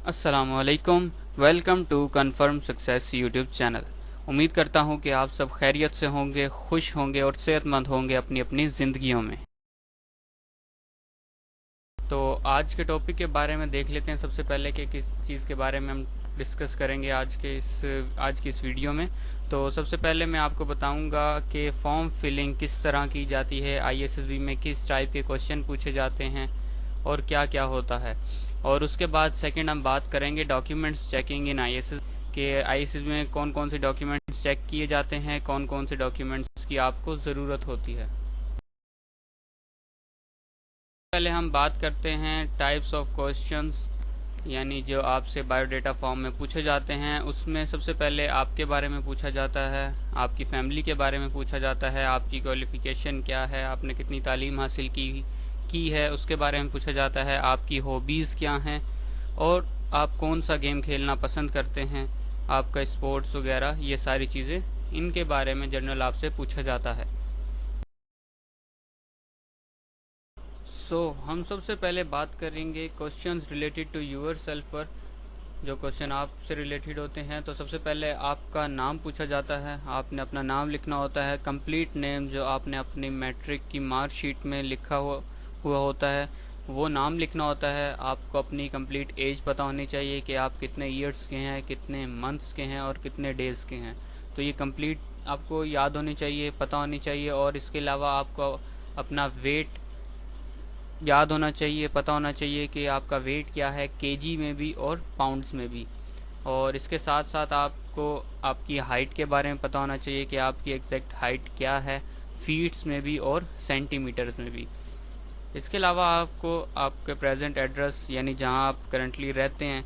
अस्सलामुअलैकुम। Welcome to confirm success YouTube channel. उम्मीद करता हूँ कि आप सब खैरियत से होंगे, खुश होंगे और सेहतमंद होंगे अपनी अपनी ज़िंदगियों में। तो आज के टॉपिक के बारे में देख लेते हैं सबसे पहले कि किस चीज़ के बारे में हम डिस्कस करेंगे आज की इस वीडियो में। तो सबसे पहले मैं आपको बताऊंगा कि फॉर्म फिलिंग किस तरह की जाती है, आईएसएसबी में किस टाइप के क्वेश्चन पूछे जाते हैं और क्या क्या होता है। और उसके बाद सेकंड हम बात करेंगे डॉक्यूमेंट्स चेकिंग इन आईएसएस के आईएसएस में कौन कौन से डॉक्यूमेंट्स चेक किए जाते हैं, कौन कौन से डॉक्यूमेंट्स की आपको ज़रूरत होती है। पहले हम बात करते हैं टाइप्स ऑफ क्वेश्चंस, यानी जो आपसे बायोडाटा फॉर्म में पूछे जाते हैं। उसमें सबसे पहले आपके बारे में पूछा जाता है, आपकी फैमिली के बारे में पूछा जाता है, आपकी क्वालिफ़िकेशन क्या है, आपने कितनी तालीम हासिल की है उसके बारे में पूछा जाता है, आपकी हॉबीज़ क्या हैं और आप कौन सा गेम खेलना पसंद करते हैं, आपका स्पोर्ट्स वगैरह, ये सारी चीज़ें इनके बारे में जनरल आपसे पूछा जाता है। हम सबसे पहले बात करेंगे questions related to yourself पर। जो क्वेश्चन आपसे रिलेटेड होते हैं, तो सबसे पहले आपका नाम पूछा जाता है, आपने अपना नाम लिखना होता है, कंप्लीट नेम जो आपने अपनी मैट्रिक की मार्कशीट में लिखा हुआ होता है वो नाम लिखना होता है। आपको अपनी कंप्लीट एज पता होनी चाहिए कि आप कितने ईयर्स के हैं, कितने मंथ्स के हैं और कितने डेज़ के हैं। तो ये कंप्लीट आपको याद होनी चाहिए, पता होनी चाहिए। और इसके अलावा आपको अपना वेट याद होना चाहिए, पता होना चाहिए कि आपका वेट क्या है, केजी में भी और पाउंड्स में भी। और इसके साथ साथ आपको आपकी हाइट के बारे में पता होना चाहिए कि आपकी एग्जैक्ट हाइट क्या है, फीट्स में भी और सेंटीमीटर्स में भी। इसके अलावा आपको आपके प्रेजेंट एड्रेस, यानी जहां आप करंटली रहते हैं,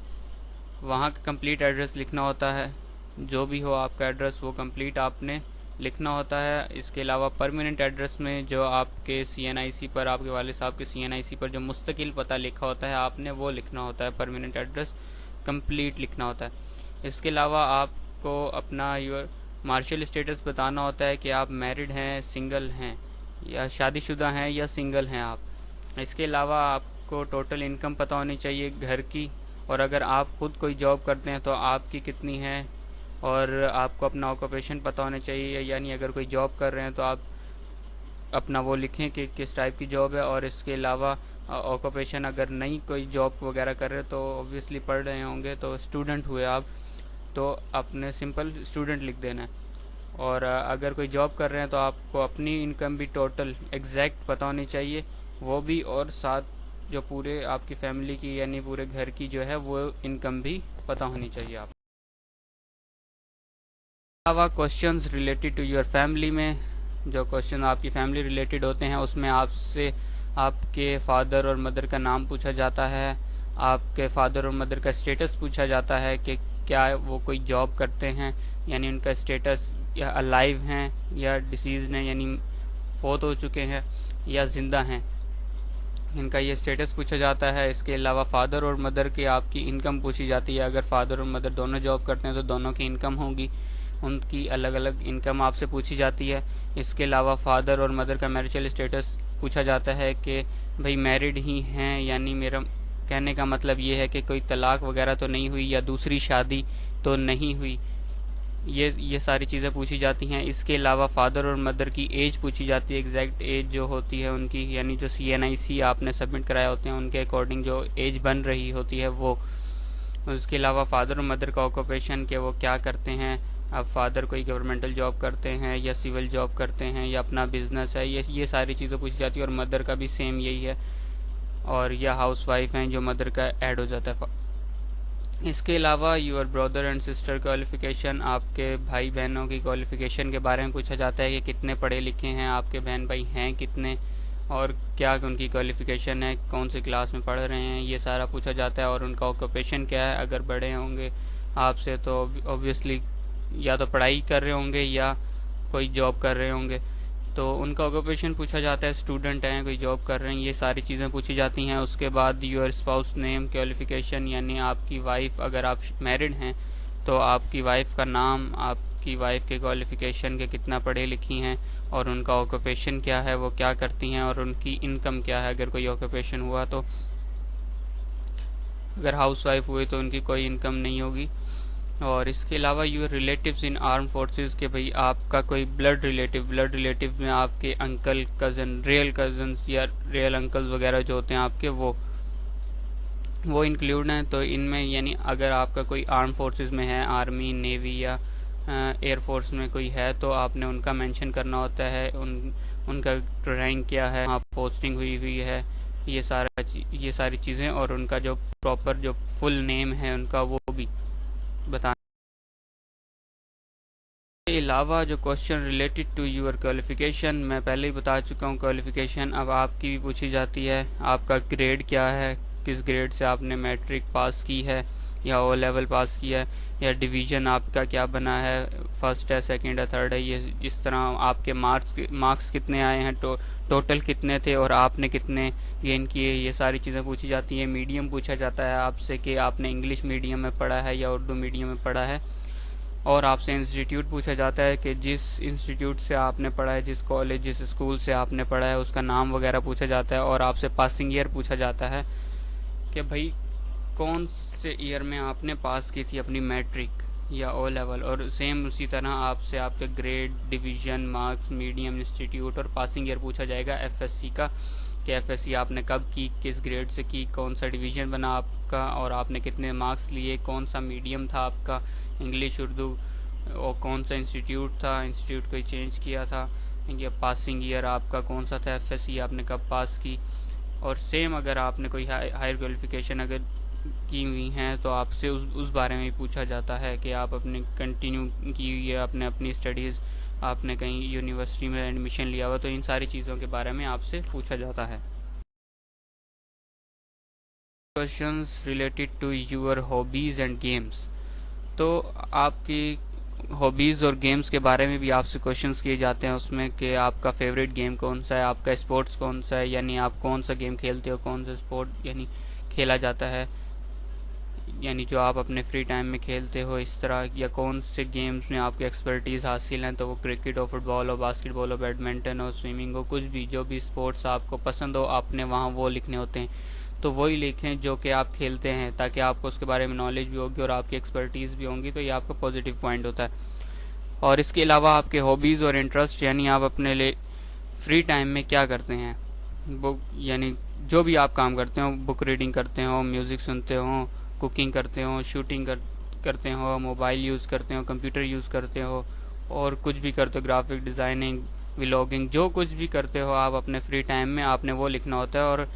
वहां का कंप्लीट एड्रेस लिखना होता है। जो भी हो आपका एड्रेस वो कंप्लीट आपने लिखना होता है। इसके अलावा परमानेंट एड्रेस में जो आपके सीएनआईसी पर, आपके वाले साहब के सीएनआईसी पर जो मुस्तकिल पता लिखा होता है, आपने वो लिखना होता है, परमानेंट एड्रेस कंप्लीट लिखना होता है। इसके अलावा आपको अपना योर मार्शल स्टेटस बताना होता है कि आप मैरिड हैं, सिंगल हैं या शादीशुदा हैं या सिंगल हैं आप। इसके अलावा आपको टोटल इनकम पता होनी चाहिए घर की, और अगर आप खुद कोई जॉब करते हैं तो आपकी कितनी है। और आपको अपना ऑक्यूपेशन पता होना चाहिए, यानी अगर कोई जॉब कर रहे हैं तो आप अपना वो लिखें कि किस टाइप की जॉब है। और इसके अलावा ऑक्यूपेशन, अगर नहीं कोई जॉब वगैरह कर रहे तो ऑब्वियसली पढ़ रहे होंगे, तो स्टूडेंट हुए आप, तो आपने सिंपल स्टूडेंट लिख देना है। और अगर कोई जॉब कर रहे हैं तो आपको अपनी इनकम भी टोटल एग्जैक्ट पता होनी चाहिए वो भी, और साथ जो पूरे आपकी फैमिली की यानी पूरे घर की जो है वो इनकम भी पता होनी चाहिए आप। अलावा questions related to your family में, जो क्वेश्चन आपकी फैमिली रिलेटेड होते हैं उसमें आपसे आपके फादर और मदर का नाम पूछा जाता है, आपके फादर और मदर का स्टेटस पूछा जाता है कि क्या वो कोई जॉब करते हैं, यानी उनका स्टेटस या अलाइव हैं या डिसीज़ हैं, यानी फौत हो चुके हैं या ज़िंदा हैं, इनका ये स्टेटस पूछा जाता है। इसके अलावा फादर और मदर की आपकी इनकम पूछी जाती है। अगर फादर और मदर दोनों जॉब करते हैं तो दोनों की इनकम होगी, उनकी अलग अलग इनकम आपसे पूछी जाती है। इसके अलावा फादर और मदर का मैरिटल स्टेटस पूछा जाता है कि भाई मैरिड ही हैं, यानी मेरा कहने का मतलब ये है कि कोई तलाक वगैरह तो नहीं हुई या दूसरी शादी तो नहीं हुई। ये सारी चीज़ें पूछी जाती हैं। इसके अलावा फादर और मदर की एज पूछी जाती है, एग्जैक्ट एज जो होती है उनकी, यानी जो सीएनआईसी आपने सबमिट कराया होते हैं उनके अकॉर्डिंग जो एज बन रही होती है वो। उसके अलावा फादर और मदर का ऑक्यूपेशन के वो क्या करते हैं, अब फादर कोई गवर्नमेंटल जॉब करते हैं या सिविल जॉब करते हैं या अपना बिजनेस है, ये सारी चीज़ें पूछी जाती है। और मदर का भी सेम यही है, और या हाउस वाइफ हैं जो मदर का ऐड हो जाता है। इसके अलावा your brother and sister qualification, आपके भाई बहनों की क्वालिफ़िकेशन के बारे में पूछा जाता है कि कितने पढ़े लिखे हैं आपके बहन भाई हैं कितने, और क्या उनकी क्वालिफ़िकेशन है, कौन सी क्लास में पढ़ रहे हैं, ये सारा पूछा जाता है। और उनका ऑक्यूपेशन क्या है, अगर बड़े होंगे आपसे तो ऑब्वियसली या तो पढ़ाई कर रहे होंगे या कोई जॉब कर रहे होंगे, तो उनका ऑक्यूपेशन पूछा जाता है। स्टूडेंट हैं, कोई जॉब कर रहे हैं, ये सारी चीज़ें पूछी जाती हैं। उसके बाद योर स्पाउस नेम क्वालिफ़िकेशन, यानी आपकी वाइफ, अगर आप मैरिड हैं तो आपकी वाइफ का नाम, आपकी वाइफ के क्वालिफ़िकेशन के कितना पढ़े लिखी हैं और उनका ऑक्यूपेशन क्या है, वो क्या करती हैं और उनकी इनकम क्या है अगर कोई ऑक्यूपेशन हुआ तो। अगर हाउसवाइफ हुए तो उनकी कोई इनकम नहीं होगी। और इसके अलावा your relatives in arm forces के भाई आपका कोई ब्लड रिलेटिव में आपके अंकल, कज़न, रियल कज़न्स या रियल अंकल्स वगैरह जो होते हैं आपके, वो इंक्लूड हैं। तो इनमें यानी अगर आपका कोई आर्म फोर्सेस में है, आर्मी, नेवी या एयरफोर्स में कोई है, तो आपने उनका मेंशन करना होता है, उनका रैंक क्या है, वहाँ पोस्टिंग हुई है, ये सारी चीज़ें, और उनका जो प्रॉपर जो फुल नेम है उनका वो भी बताना। इसके अलावा जो question related to your qualification, मैं पहले ही बता चुका हूँ क्वालिफिकेशन अब आपकी भी पूछी जाती है। आपका ग्रेड क्या है, किस ग्रेड से आपने मैट्रिक पास की है या ओ लेवल पास किया है, या डिवीज़न आपका क्या बना है, फर्स्ट है, सेकंड है, थर्ड है, ये इस तरह आपके मार्क्स कितने आए हैं, टोटल कितने थे और आपने कितने गेन किए, ये सारी चीज़ें पूछी जाती हैं। मीडियम पूछा जाता है आपसे कि आपने इंग्लिश मीडियम में पढ़ा है या उर्दू मीडियम में पढ़ा है। और आपसे इंस्टीट्यूट पूछा जाता है कि जिस इंस्टीट्यूट से आपने पढ़ा है, जिस कॉलेज, जिस स्कूल से आपने पढ़ा है, उसका नाम वगैरह पूछा जाता है। और आपसे पासिंग ईयर पूछा जाता है कि भाई कौन से ईयर में आपने पास की थी अपनी मैट्रिक या ओ लेवल। और सेम उसी तरह आपसे आपके grade, division, marks, medium, institute और पासिंग ईयर पूछा जाएगा एफएससी का, कि एफएससी आपने कब की, किस ग्रेड से की, कौन सा डिवीज़न बना आपका और आपने कितने मार्क्स लिए, कौन सा मीडियम था आपका, इंग्लिश, उर्दू, और कौन सा इंस्टीट्यूट था, इंस्टीट्यूट कोई चेंज किया था, या पासिंग ईयर आपका कौन सा था, एफएससी आपने कब पास की। और सेम अगर आपने कोई हायर क्वालिफिकेशन अगर की हुई हैं तो आपसे उस बारे में पूछा जाता है कि आप अपने कंटिन्यू की हुई है, आपने अपनी स्टडीज़, आपने कहीं यूनिवर्सिटी में एडमिशन लिया हुआ, तो इन सारी चीज़ों के बारे में आपसे पूछा जाता है। Questions related to your hobbies and games, तो आपकी हॉबीज़ और गेम्स के बारे में भी आपसे क्वेश्चंस किए जाते हैं उसमें, कि आपका फेवरेट गेम कौन सा है, आपका स्पोर्ट्स कौन सा है, यानी आप कौन सा गेम खेलते हो, कौन सा स्पोर्ट यानी खेला जाता है, यानी जो आप अपने फ्री टाइम में खेलते हो इस तरह, या कौन से गेम्स में आपकी एक्सपर्टीज़ हासिल हैं, तो वो क्रिकेट हो, फुटबॉल हो, बास्केटबॉल हो, बैडमिंटन हो, स्विमिंग हो, कुछ भी जो भी स्पोर्ट्स आपको पसंद हो, आपने वहाँ वो लिखने होते हैं। तो वही लिखें जो कि आप खेलते हैं, ताकि आपको उसके बारे में नॉलेज भी होगी और आपकी एक्सपर्टीज़ भी होंगी, तो ये आपका पॉजिटिव पॉइंट होता है। और इसके अलावा आपके हॉबीज़ और इंटरेस्ट, यानी आप अपने लिए फ्री टाइम में क्या करते हैं, बुक यानी जो भी आप काम करते हो, बुक रीडिंग करते हो, म्यूज़िक सुनते हो, कुकिंग करते हो, शूटिंग करते हो, मोबाइल यूज़ करते हो, कंप्यूटर यूज़ करते हो, और कुछ भी करते हो, ग्राफिक डिज़ाइनिंग, व्लॉगिंग, जो कुछ भी करते हो आप अपने फ्री टाइम में, आपने वो लिखना होता है। और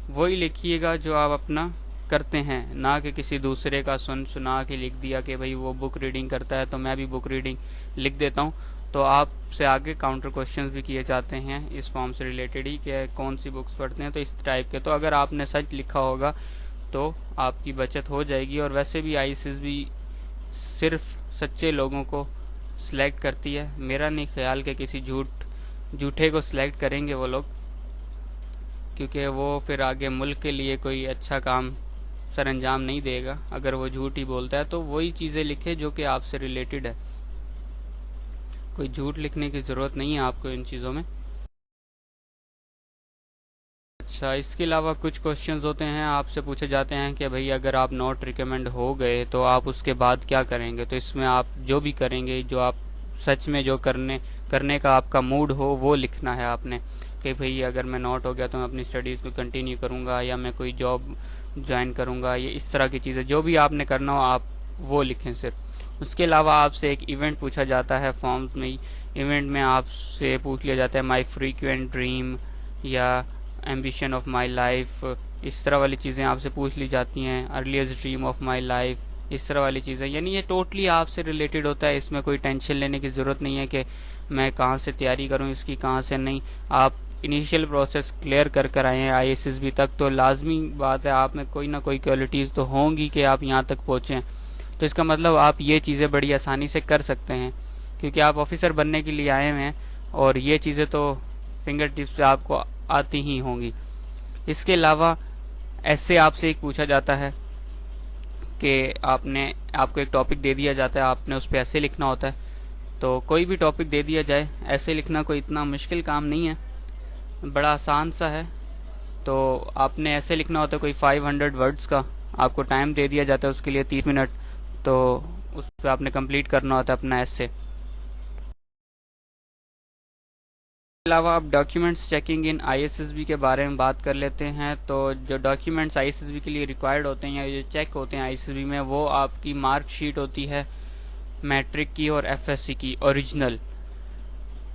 वही लिखिएगा जो आप अपना करते हैं, ना कि किसी दूसरे का सुना के लिख दिया कि भाई वो बुक रीडिंग करता है तो मैं भी बुक रीडिंग लिख देता हूँ। तो आपसे आगे काउंटर क्वेश्चंस भी किए जाते हैं इस फॉर्म से रिलेटेड ही, कि कौन सी बुक्स पढ़ते हैं, तो इस टाइप के। तो अगर आपने सच लिखा होगा तो आपकी बचत हो जाएगी। और वैसे भी आईसीएस भी सिर्फ सच्चे लोगों को सिलेक्ट करती है, मेरा नहीं ख्याल कि किसी झूठे को सिलेक्ट करेंगे वो लोग, क्योंकि वो फिर आगे मुल्क के लिए कोई अच्छा काम सर अंजाम नहीं देगा। अगर वो झूठ ही बोलता है तो वही चीज़ें लिखे जो कि आपसे रिलेटेड है, कोई झूठ लिखने की ज़रूरत नहीं है आपको इन चीज़ों में। अच्छा, इसके अलावा कुछ क्वेश्चंस होते हैं, आपसे पूछे जाते हैं कि भाई अगर आप नॉट रिकमेंड हो गए तो आप उसके बाद क्या करेंगे। तो इसमें आप जो भी करेंगे, जो आप सच में जो करने का आपका मूड हो वो लिखना है आपने, कि भाई अगर मैं नॉट हो गया तो मैं अपनी स्टडीज़ को कंटिन्यू करूँगा या मैं कोई जॉब ज्वाइन करूँगा, ये इस तरह की चीज़ें जो भी आपने करना हो आप वो लिखें सिर्फ। उसके अलावा आपसे एक इवेंट पूछा जाता है फॉर्म्स में। इवेंट में आपसे पूछ लिया जाता है माई फ्रीक्वेंट ड्रीम या एम्बिशन ऑफ माई लाइफ, इस तरह वाली चीज़ें आपसे पूछ ली जाती हैं। Earliest dream of my life, इस तरह वाली चीज़ें, यानी ये टोटली आपसे रिलेटेड होता है। इसमें कोई टेंशन लेने की ज़रूरत नहीं है कि मैं कहाँ से तैयारी करूँ इसकी, कहाँ से नहीं। आप इनिशियल प्रोसेस क्लियर कर आए हैं आईएसएसबी तक, तो लाजमी बात है आप में कोई ना कोई क्वालिटीज़ तो होंगी कि आप यहाँ तक पहुँचें। तो इसका मतलब आप ये चीज़ें बड़ी आसानी से कर सकते हैं, क्योंकि आप ऑफिसर बनने के लिए आए हुए हैं और ये चीज़ें तो फिंगर टिप्स से आपको आती ही होंगी। इसके अलावा ऐसे आपसे एक पूछा जाता है कि आपको एक टॉपिक दे दिया जाता है, आपने उस पर ऐसे लिखना होता है। तो कोई भी टॉपिक दे दिया जाए, ऐसे लिखना कोई इतना मुश्किल काम नहीं है, बड़ा आसान सा है। तो आपने ऐसे लिखना होता है कोई 500 वर्ड्स का, आपको टाइम दे दिया जाता है उसके लिए 30 मिनट, तो उस पर आपने कंप्लीट करना होता है अपना एसे। अलावा आप डॉक्यूमेंट्स चेकिंग इन आईएसएसबी के बारे में बात कर लेते हैं। तो जो डॉक्यूमेंट्स आईएसएसबी के लिए रिक्वायर्ड होते हैं या जो चेक होते हैं आईएसएसबी में, वो आपकी मार्कशीट होती है मैट्रिक की और एफएससी की ओरिजिनल,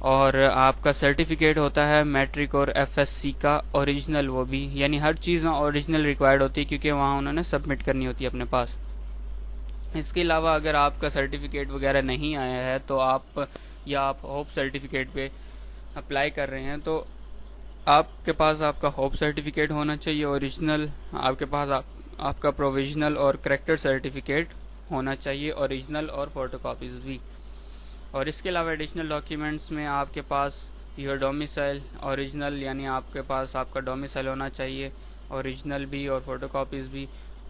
और आपका सर्टिफिकेट होता है मैट्रिक और एफएससी का ओरिजिनल, वो भी, यानी हर चीज़ ओरिजिनल रिक्वायर्ड होती है क्योंकि वहाँ उन्होंने सबमिट करनी होती है अपने पास। इसके अलावा अगर आपका सर्टिफिकेट वगैरह नहीं आया है तो आप, या आप होप सर्टिफिकेट पे अप्लाई कर रहे हैं, तो आपके पास आपका होप सर्टिफिकेट होना चाहिए ओरिजिनल, आपके पास आपका प्रोविजनल और करेक्टर सर्टिफिकेट होना चाहिए ओरिजिनल, और फोटोकॉपीज भी। और इसके अलावा एडिशनल डॉक्यूमेंट्स में आपके पास योर डोमिसाइल ओरिजिनल, यानी आपके पास आपका डोमिसाइल होना चाहिए ओरिजिनल भी और फोटोकॉपीज़ भी,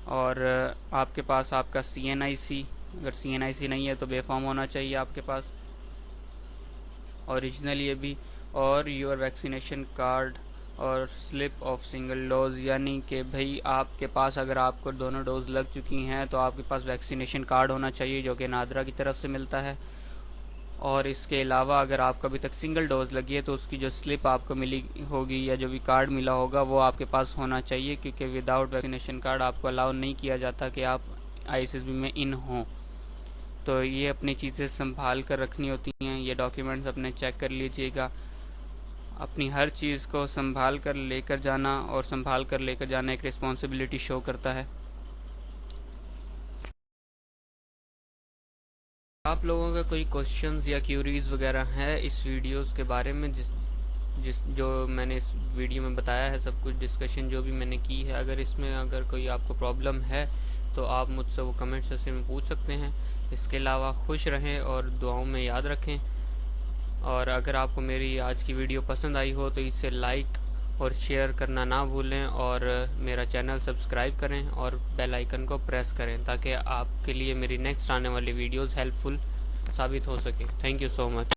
और आपके पास आपका CNIC, अगर CNIC नहीं है तो बेफॉर्म होना चाहिए आपके पास ओरिजिनल ये भी, और योर वैक्सीनेशन कार्ड और स्लिप ऑफ सिंगल डोज, यानी कि भाई आपके पास अगर आपको दोनों डोज लग चुकी हैं तो आपके पास वैक्सीनेशन कार्ड होना चाहिए जो कि नादरा की तरफ से मिलता है। और इसके अलावा अगर आपको अभी तक सिंगल डोज लगी है तो उसकी जो स्लिप आपको मिली होगी या जो भी कार्ड मिला होगा वो आपके पास होना चाहिए, क्योंकि विदाउट वैक्सीनेशन कार्ड आपको अलाउ नहीं किया जाता कि आप आईएसएसबी में इन हों। तो ये अपनी चीज़ें संभाल कर रखनी होती हैं, ये डॉक्यूमेंट्स अपने चेक कर लीजिएगा। अपनी हर चीज़ को संभाल कर लेकर जाना, और संभाल कर लेकर जाना एक रिस्पॉन्सिबिलिटी शो करता है। आप लोगों का कोई क्वेश्चंस या क्यूरीज वगैरह है इस वीडियोस के बारे में, जिस जो मैंने इस वीडियो में बताया है, सब कुछ डिस्कशन जो भी मैंने की है, अगर इसमें अगर कोई आपको प्रॉब्लम है तो आप मुझसे वो कमेंट सेक्शन में पूछ सकते हैं। इसके अलावा खुश रहें और दुआओं में याद रखें। और अगर आपको मेरी आज की वीडियो पसंद आई हो तो इसे लाइक और शेयर करना ना भूलें, और मेरा चैनल सब्सक्राइब करें और बेल आइकन को प्रेस करें ताकि आपके लिए मेरी नेक्स्ट आने वाली वीडियोस हेल्पफुल साबित हो सके। Thank you so much.